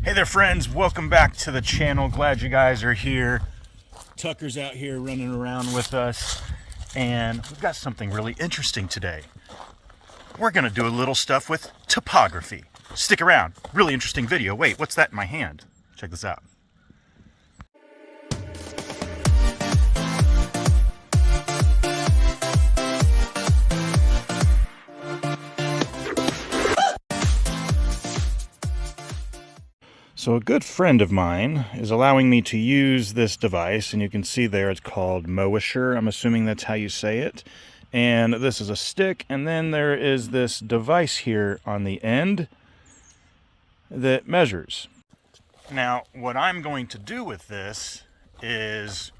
Hey there friends, welcome back to the channel. Glad you guys are here. Tucker's out here running around with us, and we've got something really interesting today. We're gonna do a little stuff with topography. Stick around, really interesting video. Wait, what's that in my hand? Check this out. So a good friend of mine is allowing me to use this device, and you can see there it's called Moasure. I'm assuming that's how you say it. And this is a stick, and then there is this device here on the end that measures. Now, what I'm going to do with this is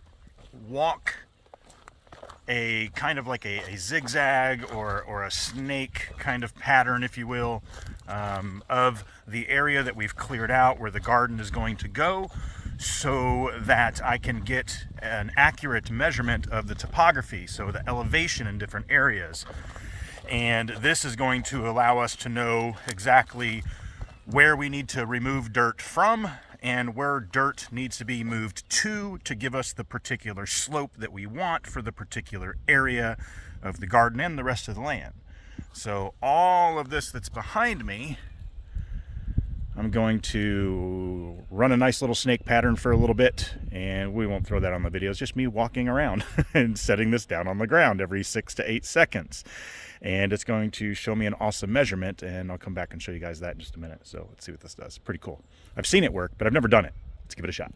walk a kind of like a zigzag or a snake kind of pattern, if you will, of the area that we've cleared out where the garden is going to go, so that I can get an accurate measurement of the topography, so the elevation in different areas. And this is going to allow us to know exactly where we need to remove dirt from and where dirt needs to be moved to give us the particular slope that we want for the particular area of the garden and the rest of the land. So all of this that's behind me, I'm going to run a nice little snake pattern for a little bit, and we won't throw that on the video. It's just me walking around and setting this down on the ground every 6 to 8 seconds. And it's going to show me an awesome measurement, and I'll come back and show you guys that in just a minute. So let's see what this does. Pretty cool. I've seen it work, but I've never done it. Let's give it a shot.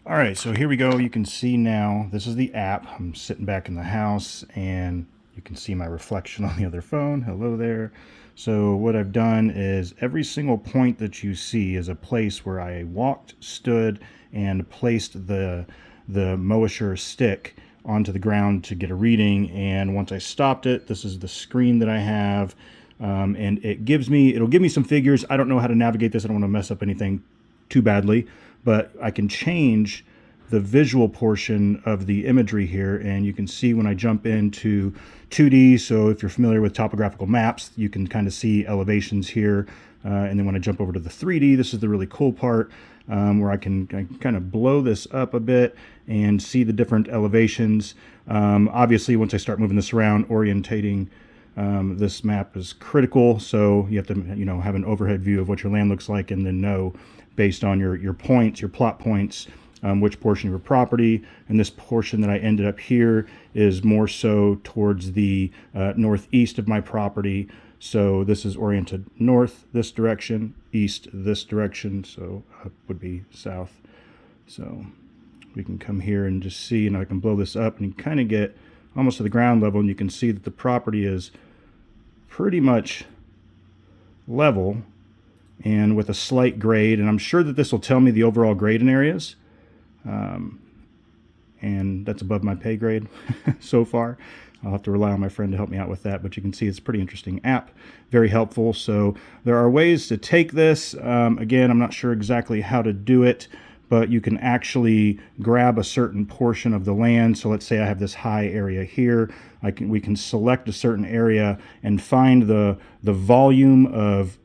All right, so here we go. You can see now, this is the app. I'm sitting back in the house, and you can see my reflection on the other phone. Hello there. So what I've done is every single point that you see is a place where I walked, stood, and placed the Moasure stick onto the ground to get a reading. And once I stopped it, this is the screen that I have, and it'll give me some figures. I don't know how to navigate this. I don't want to mess up anything too badly, but I can change the visual portion of the imagery here, and you can see when I jump into 2D, so if you're familiar with topographical maps, you can kind of see elevations here, and then when I jump over to the 3D, this is the really cool part, where I can kind of blow this up a bit and see the different elevations. Obviously, once I start moving this around, orientating this map is critical, so you have to have an overhead view of what your land looks like, and then know based on your points, your plot points, which portion of your property. And this portion that I ended up here is more so towards the northeast of my property. So this is oriented north this direction, east this direction, so up would be south. So we can come here and just see, and I can blow this up and you kind of get almost to the ground level, and you can see that the property is pretty much level and with a slight grade, and I'm sure that this will tell me the overall grade in areas. And that's above my pay grade so far. I'll have to rely on my friend to help me out with that, but you can see it's a pretty interesting app, very helpful. So there are ways to take this. Again, I'm not sure exactly how to do it, but you can actually grab a certain portion of the land. So let's say I have this high area here. We can select a certain area and find the volume of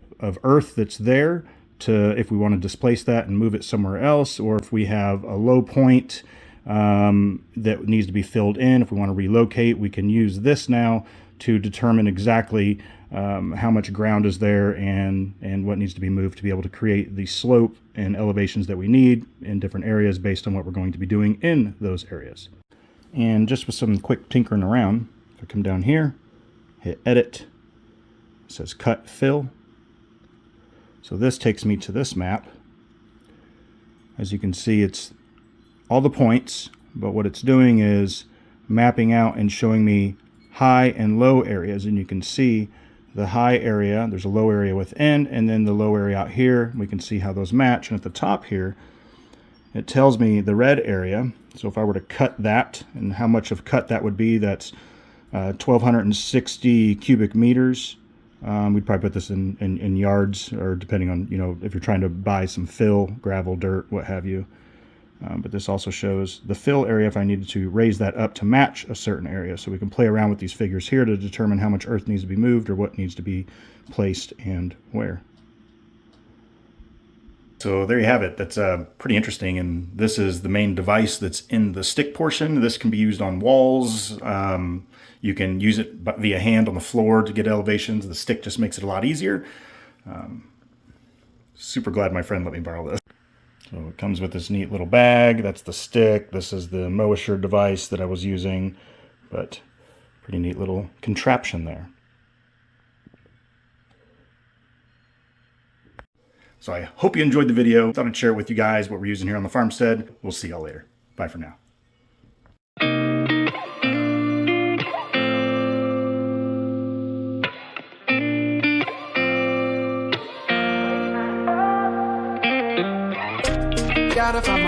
earth that's there, to if we want to displace that and move it somewhere else, or if we have a low point that needs to be filled in, if we want to relocate, we can use this now to determine exactly how much ground is there and what needs to be moved to be able to create the slope and elevations that we need in different areas based on what we're going to be doing in those areas. And just with some quick tinkering around, if I come down here, hit edit, it says cut fill. So this takes me to this map. As you can see, it's all the points, but what it's doing is mapping out and showing me high and low areas. And you can see the high area, there's a low area within, and then the low area out here. We can see how those match. And at the top here, it tells me the red area. So if I were to cut that, and how much of cut that would be, that's 1,260 cubic meters. We'd probably put this in yards, or depending on, if you're trying to buy some fill, gravel, dirt, what have you. But this also shows the fill area if I needed to raise that up to match a certain area. So we can play around with these figures here to determine how much earth needs to be moved or what needs to be placed and where. So there you have it. That's pretty interesting. And this is the main device that's in the stick portion. This can be used on walls. You can use it via hand on the floor to get elevations. The stick just makes it a lot easier. Super glad my friend let me borrow this. So it comes with this neat little bag. That's the stick. This is the Moasure device that I was using. But pretty neat little contraption there. So I hope you enjoyed the video. Thought I'd share it with you guys what we're using here on the farmstead. We'll see y'all later. Bye for now. Gotta find